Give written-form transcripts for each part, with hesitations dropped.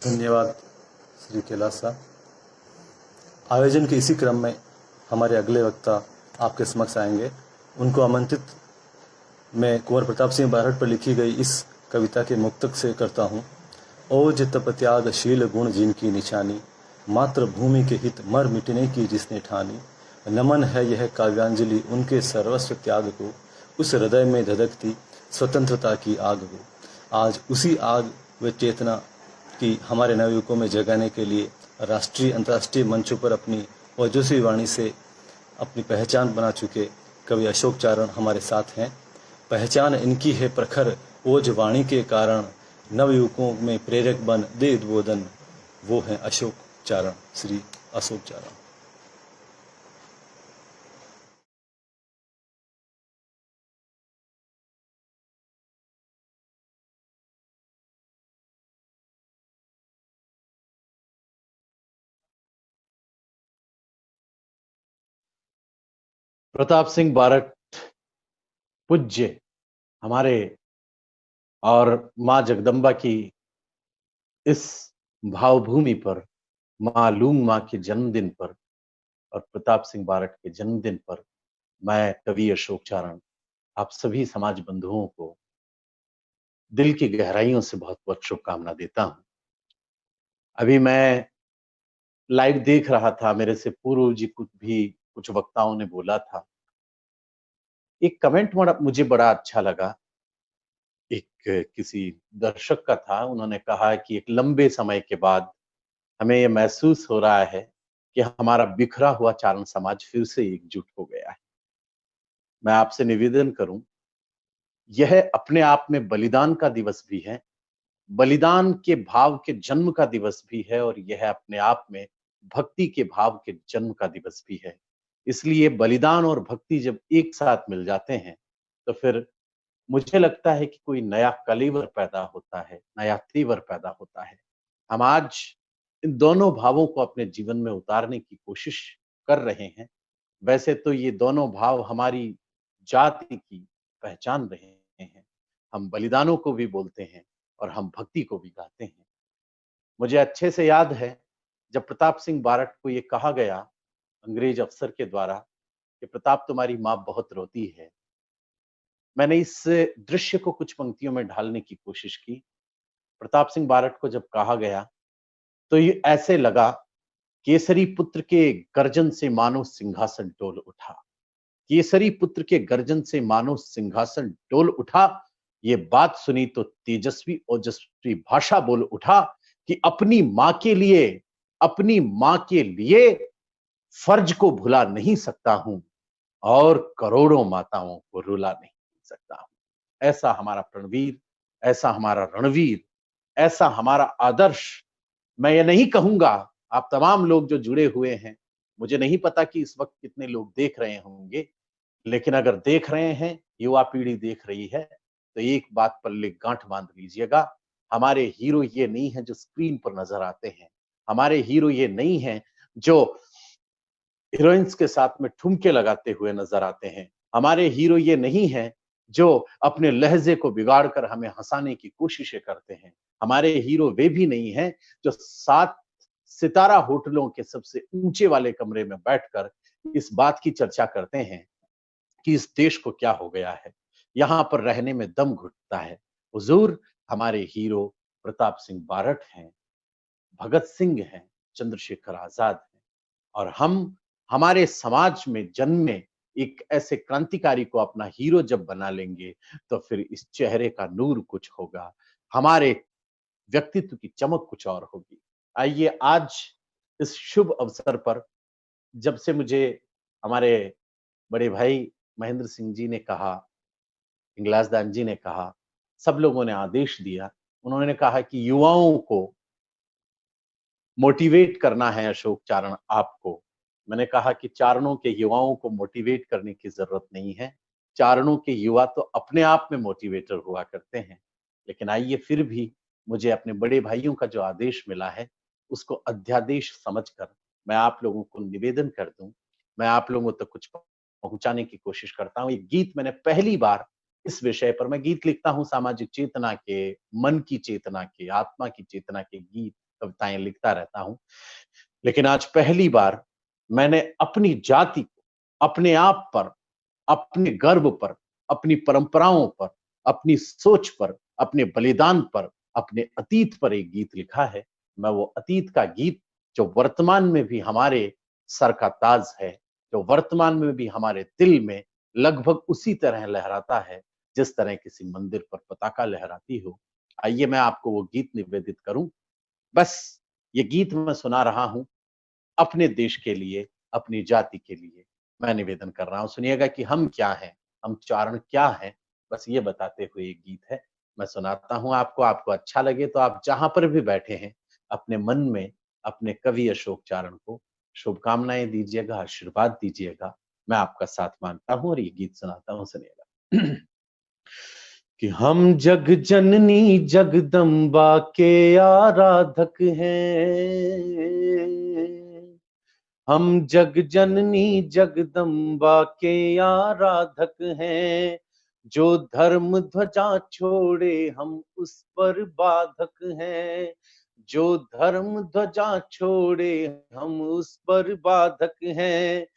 धन्यवाद श्री कैलाश साहब। आयोजन के इसी क्रम में हमारे अगले वक्ता आपके समक्ष आएंगे। उनको आमंत्रित मैं कुंवर प्रताप सिंह बारहट पर लिखी गई इस कविता के मुक्तक से करता हूँ। ओज तप त्याग शील गुण जिनकी निशानी, मातृभूमि के हित मर मिटने की जिसने ठानी। नमन है यह काव्यांजलि उनके सर्वस्व त्याग को, उस हृदय में धधकती स्वतंत्रता की आग को। आज उसी आग व चेतना की हमारे नवयुवकों में जगाने के लिए राष्ट्रीय अंतर्राष्ट्रीय मंचों पर अपनी ओजस्वी वाणी से अपनी पहचान बना चुके कवि अशोक चारण हमारे साथ हैं। पहचान इनकी है प्रखर ओज वाणी के कारण, नवयुवकों में प्रेरक बन दे उद्बोधन, वो हैं अशोक चारण, श्री अशोक चारण। प्रताप सिंह बारट पूज्य हमारे और मां जगदम्बा की इस भावभूमि पर, मां लूंग मां के जन्मदिन पर और प्रताप सिंह बारट के जन्मदिन पर मैं कवि अशोक चारण आप सभी समाज बंधुओं को दिल की गहराइयों से बहुत बहुत शुभकामना देता हूं। अभी मैं लाइव देख रहा था, मेरे से पूर्व जी कुछ वक्ताओं ने बोला था। एक कमेंट मुझे बड़ा अच्छा लगा। एक किसी दर्शक का था, उन्होंने कहा कि एक लंबे समय के बाद हमें यह महसूस हो रहा है कि हमारा बिखरा हुआ चारण समाज फिर से एकजुट हो गया है। मैं आपसे निवेदन करूं, यह अपने आप में बलिदान का दिवस भी है, बलिदान के भाव के जन्म का दिवस भी है, और यह अपने आप में भक्ति के भाव के जन्म का दिवस भी है। इसलिए बलिदान और भक्ति जब एक साथ मिल जाते हैं तो फिर मुझे लगता है कि कोई नया कलेवर पैदा होता है, नया तेवर पैदा होता है। हम आज इन दोनों भावों को अपने जीवन में उतारने की कोशिश कर रहे हैं। वैसे तो ये दोनों भाव हमारी जाति की पहचान रहे हैं। हम बलिदानों को भी बोलते हैं और हम भक्ति को भी गाते हैं। मुझे अच्छे से याद है जब प्रताप सिंह बारट को ये कहा गया अंग्रेज अफसर के द्वारा कि प्रताप तुम्हारी माँ बहुत रोती है, मैंने इस दृश्य को कुछ पंक्तियों में ढालने की कोशिश की। प्रताप सिंह बारट को जब कहा गया तो ये ऐसे लगा, केसरी पुत्र के गर्जन से मानो सिंहासन डोल उठा, केसरी पुत्र के गर्जन से मानो सिंहासन डोल उठा। ये बात सुनी तो तेजस्वी ओजस्वी भाषा बोल उठा कि अपनी मां के लिए फर्ज को भुला नहीं सकता हूं और करोड़ों माताओं को रुला नहीं सकता हूं। ऐसा हमारा प्रणवीर, ऐसा हमारा रणवीर, ऐसा हमारा आदर्श। मैं ये नहीं कहूंगा, आप तमाम लोग जो जुड़े हुए हैं, मुझे नहीं पता कि इस वक्त कितने लोग देख रहे होंगे, लेकिन अगर देख रहे हैं, युवा पीढ़ी देख रही है, तो एक बात पर गांठ बांध लीजिएगा, हमारे हीरो ये नहीं है जो स्क्रीन पर नजर आते हैं, हमारे हीरो ये नहीं है जो हीरोइंस के साथ में ठुमके लगाते हुए नजर आते हैं, हमारे हीरो ये नहीं है जो अपने लहजे को बिगाड़ कर हमें हंसाने की कोशिशें करते हैं, हमारे हीरो वे भी नहीं है जो 7 सितारा होटलों के सबसे ऊंचे वाले कमरे में बैठकर इस बात की चर्चा करते हैं कि इस देश को क्या हो गया है, यहां पर रहने में दम घुटता है। हुजूर, हमारे हीरो प्रताप सिंह बारट हैं, भगत सिंह हैं, चंद्रशेखर आजाद हैं, और हम हमारे समाज में जन्मे एक ऐसे क्रांतिकारी को अपना हीरो जब बना लेंगे तो फिर इस चेहरे का नूर कुछ होगा, हमारे व्यक्तित्व की चमक कुछ और होगी। आइए आज इस शुभ अवसर पर, जब से मुझे हमारे बड़े भाई महेंद्र सिंह जी ने कहा, इंगलासदान जी ने कहा, सब लोगों ने आदेश दिया, उन्होंने कहा कि युवाओं को मोटिवेट करना है अशोक चारण आपको। मैंने कहा कि चारणों के युवाओं को मोटिवेट करने की जरूरत नहीं है, चारणों के युवा तो अपने आप में मोटिवेटर हुआ करते हैं। लेकिन आइए फिर भी मुझे अपने बड़े भाइयों का जो आदेश मिला है उसको अध्यादेश समझकर मैं आप लोगों को निवेदन कर दूं, मैं आप लोगों तक कुछ पहुंचाने की कोशिश करता हूं। एक गीत मैंने पहली बार इस विषय पर, मैं गीत लिखता हूं सामाजिक चेतना के, मन की चेतना के, आत्मा की चेतना के गीत, कविताएं लिखता रहता हूं, लेकिन आज पहली बार मैंने अपनी जाति को, अपने आप पर, अपने गर्व पर, अपनी परंपराओं पर, अपनी सोच पर, अपने बलिदान पर, अपने अतीत पर एक गीत लिखा है। मैं वो अतीत का गीत जो वर्तमान में भी हमारे सर का ताज है, जो वर्तमान में भी हमारे दिल में लगभग उसी तरह लहराता है जिस तरह किसी मंदिर पर पताका लहराती हो। आइए मैं आपको वो गीत निवेदित करूं। बस ये गीत मैं सुना रहा हूं अपने देश के लिए, अपनी जाति के लिए मैं निवेदन कर रहा हूं। सुनिएगा कि हम क्या हैं, हम चारण क्या हैं, बस ये बताते हुए ये गीत है। मैं सुनाता हूं आपको, आपको अच्छा लगे तो आप जहां पर भी बैठे हैं, अपने मन में अपने कवि अशोक चारण को शुभकामनाएं दीजिएगा, आशीर्वाद दीजिएगा। मैं आपका साथ मांगता हूं और ये गीत सुनाता हूं, सुनिएगा। कि हम जग जननी जगदम्बा के आराधक हैं, हम जग जननी जगदम्बा के आराधक हैं, जो धर्म ध्वजा छोड़े हम उस पर बाधक हैं, जो धर्म ध्वजा छोड़े हम उस पर बाधक हैं।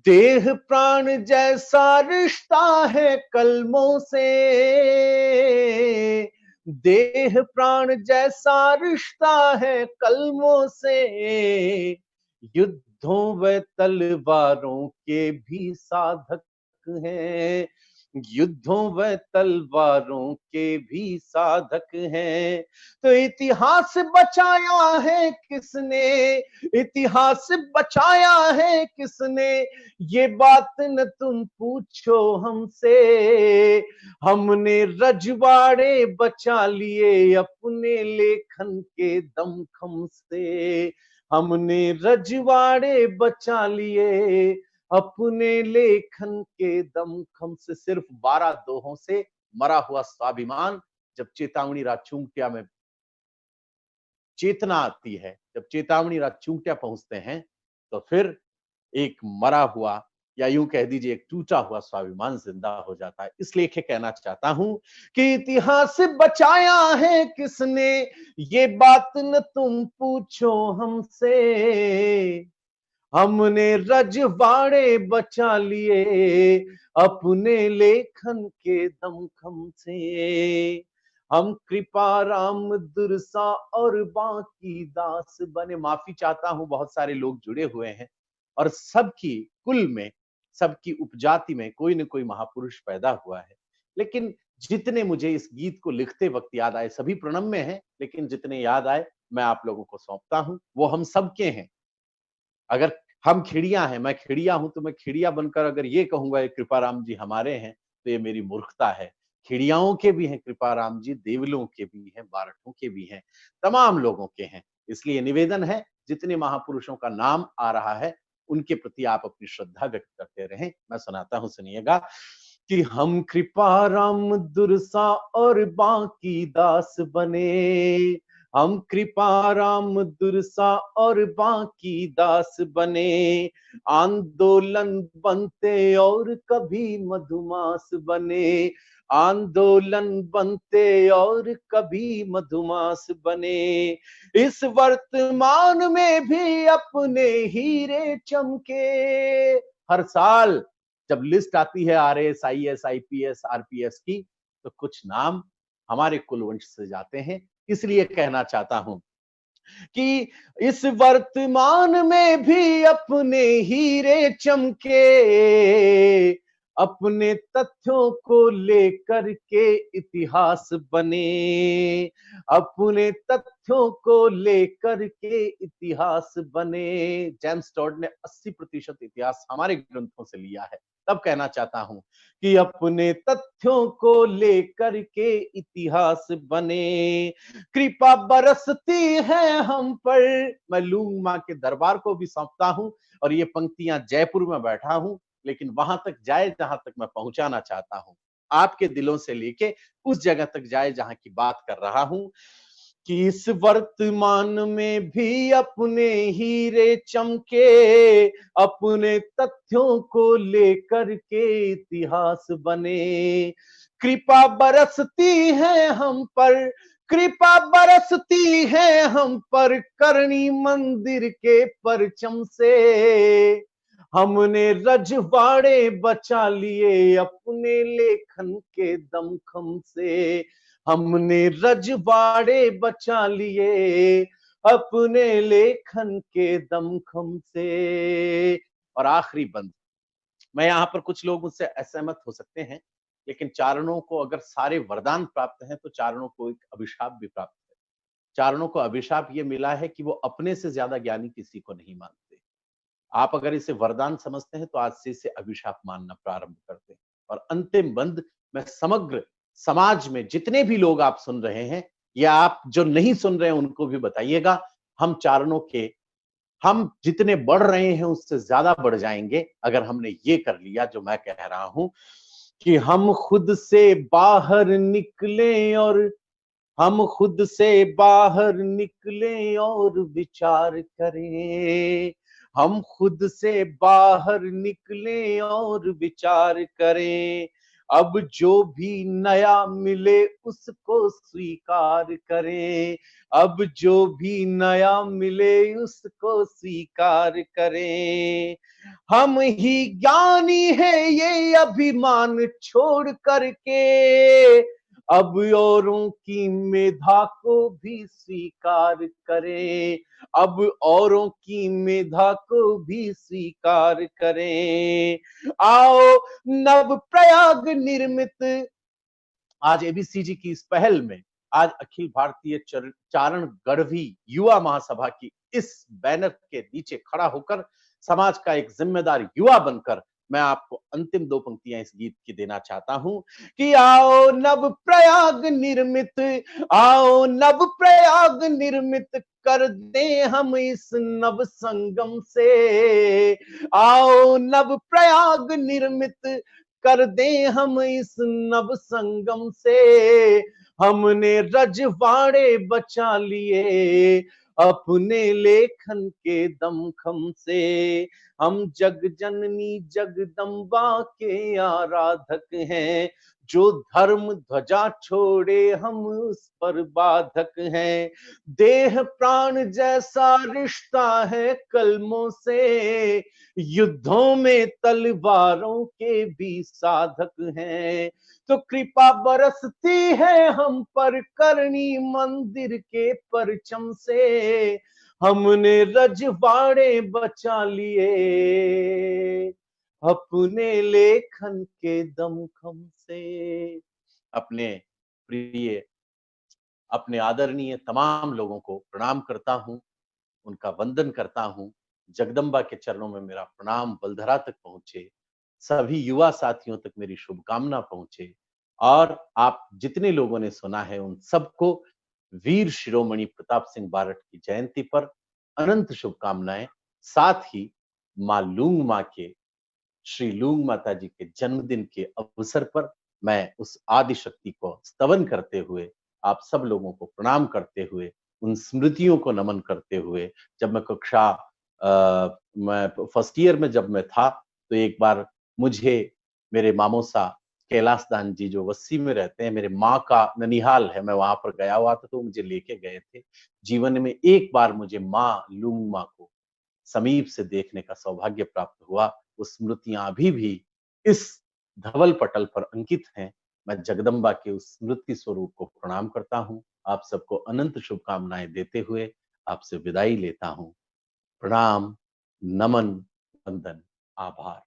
देह प्राण जैसा रिश्ता है कलमों से, देह प्राण जैसा रिश्ता है कलमों से, युद्धों व तलवारों के भी साधक हैं, युद्धों व तलवारों के भी साधक हैं। तो इतिहास बचाया है किसने, इतिहास बचाया है किसने, ये बात न तुम पूछो हमसे। हमने रजवाड़े बचा लिए अपने लेखन के दमखम से, हमने रजवाड़े बचा लिए अपने लेखन के दमखम से। सिर्फ 12 दोहों से मरा हुआ स्वाभिमान जब चेतावनी राज चूंटिया में चेतना आती है, जब चेतावनी राज चूंटिया पहुंचते हैं, तो फिर एक मरा हुआ या यूं कह दीजिए एक टूटा हुआ स्वाभिमान जिंदा हो जाता है। इसलिए कहना चाहता हूं कि इतिहास बचाया है किसने, ये बात न तुम पूछो हमसे। हमने रजवाड़े बचा लिए अपने लेखन के दमखम से। हम कृपा राम दुरसा और बाकी दास बने। माफी चाहता हूं, बहुत सारे लोग जुड़े हुए हैं और सबकी कुल में, सबकी उपजाति में कोई न कोई महापुरुष पैदा हुआ है, लेकिन जितने मुझे इस गीत को लिखते वक्त याद आए, सभी प्रणम्य हैं, लेकिन जितने याद आए मैं आप लोगों को सौंपता हूं। वो हम सबके हैं। अगर हम खिड़िया हैं, मैं खिड़िया हूं, तो मैं खिड़िया बनकर अगर ये कहूंगा कृपाराम जी हमारे हैं, तो ये मेरी मूर्खता है। खिड़ियाओं के भी हैं कृपाराम जी, देवलों के भी हैं, बारठों के भी हैं, तमाम लोगों के हैं। इसलिए निवेदन है, जितने महापुरुषों का नाम आ रहा है उनके प्रति आप अपनी श्रद्धा व्यक्त करते रहें। मैं सुनाता हूं, सुनिएगा कि हम कृपाराम दुरसा और बाकी दास बने, हम कृपाराम दुरसा और बाकी दास बने, आंदोलन बनते और कभी मधुमास बने, आंदोलन बनते और कभी मधुमास बने। इस वर्तमान में भी अपने हीरे चमके। हर साल जब लिस्ट आती है RAS, IAS, IPS, RPS की, तो कुछ नाम हमारे कुलवंश से जाते हैं। इसलिए कहना चाहता हूं कि इस वर्तमान में भी अपने हीरे चमके, अपने तथ्यों को लेकर के इतिहास बने, अपने तथ्यों को लेकर के इतिहास बने। जेम्स टॉड ने 80% इतिहास हमारे ग्रंथों से लिया है। तब कहना चाहता हूं कि अपने तथ्यों को लेकर के इतिहास बने, कृपा बरसती है हम पर। मैं लूंग मां के दरबार को भी सौंपता हूं और ये पंक्तियां जयपुर में बैठा हूं, लेकिन वहां तक जाए जहां तक मैं पहुंचाना चाहता हूं, आपके दिलों से लेके उस जगह तक जाए जहां की बात कर रहा हूं कि इस वर्तमान में भी अपने हीरे चमके, अपने तथ्यों को लेकर के इतिहास बने, कृपा बरसती है हम पर, कृपा बरसती है हम पर करनी मंदिर के परचम से। हमने रजवाड़े बचा लिए अपने लेखन के दमखम से। हमने रजवाड़े बचा लिए अपने लेखन के दमखम से। और आखिरी बंद, मैं यहां पर कुछ लोग मुझसे असहमत हो सकते हैं, लेकिन चारणों को अगर सारे वरदान प्राप्त हैं तो चारणों को एक अभिशाप भी प्राप्त है। चारणों को अभिशाप ये मिला है कि वो अपने से ज्यादा ज्ञानी किसी को नहीं मानते। आप अगर इसे वरदान समझते हैं तो आज से इसे अभिशाप मानना प्रारंभ करते हैं। और अंतिम बंद, मैं समग्र समाज में जितने भी लोग आप सुन रहे हैं या आप जो नहीं सुन रहे हैं उनको भी बताइएगा, हम चारणों के, हम जितने बढ़ रहे हैं उससे ज्यादा बढ़ जाएंगे अगर हमने ये कर लिया जो मैं कह रहा हूं कि हम खुद से बाहर निकलें और हम खुद से बाहर निकलें और विचार करें। हम खुद से बाहर निकलें और विचार करें। अब जो भी नया मिले उसको स्वीकार करें। अब जो भी नया मिले उसको स्वीकार करें। हम ही ज्ञानी हैं ये अभिमान छोड़ करके अब औरों की मेधा को भी स्वीकार करें। अब औरों की मेधा को भी स्वीकार करें। आओ नव प्रयाग निर्मित, आज एबीसीजी की इस पहल में, आज अखिल भारतीय चारण गढ़वी युवा महासभा की इस बैनर के नीचे खड़ा होकर समाज का एक जिम्मेदार युवा बनकर मैं आपको अंतिम दो पंक्तियां इस गीत की देना चाहता हूं कि आओ नव प्रयाग निर्मित, आओ नव प्रयाग निर्मित कर दे हम इस नव संगम से। आओ नव प्रयाग निर्मित कर दे हम इस नव संगम से। हमने रजवाड़े बचा लिए अपने लेखन के दमखम से। हम जग जननी जगदम्बा के आराधक हैं, जो धर्म ध्वजा छोड़े हम उस पर बाधक हैं। देह प्राण जैसा रिश्ता है कलमों से, युद्धों में तलवारों के भी साधक हैं। तो कृपा बरसती है हम पर करनी मंदिर के परचम से। हमने रजवाड़े बचा लिए अपने लेखन के दमखम से। अपने प्रिय, अपने आदरणीय तमाम लोगों को प्रणाम करता हूं, उनका वंदन करता हूं। जगदम्बा के चरणों में मेरा प्रणाम बलधरा तक पहुंचे, सभी युवा साथियों तक मेरी शुभकामना पहुंचे। और आप जितने लोगों ने सुना है उन सबको वीर शिरोमणि प्रताप सिंह बारट की जयंती पर अनंत शुभकामनाएं। साथ ही मां लूंग मां के, श्री लूंग माता जी के जन्मदिन के अवसर पर मैं उस आदि शक्ति को स्तवन करते हुए, आप सब लोगों को प्रणाम करते हुए, उन स्मृतियों को नमन करते हुए, जब मैं मैं फर्स्ट ईयर में जब मैं था तो एक बार मुझे मेरे मामोसा कैलाश दान जी जो वस्सी में रहते हैं, मेरे माँ का ननिहाल है, मैं वहां पर गया हुआ था तो मुझे लेके गए थे। जीवन में एक बार मुझे माँ लूंग माँ को समीप से देखने का सौभाग्य प्राप्त हुआ। वो स्मृतियां अभी भी इस धवल पटल पर अंकित हैं। मैं जगदम्बा के उस स्मृति स्वरूप को प्रणाम करता हूं। आप सबको अनंत शुभकामनाएं देते हुए आपसे विदाई लेता हूं। प्रणाम, नमन, वंदन, आभार।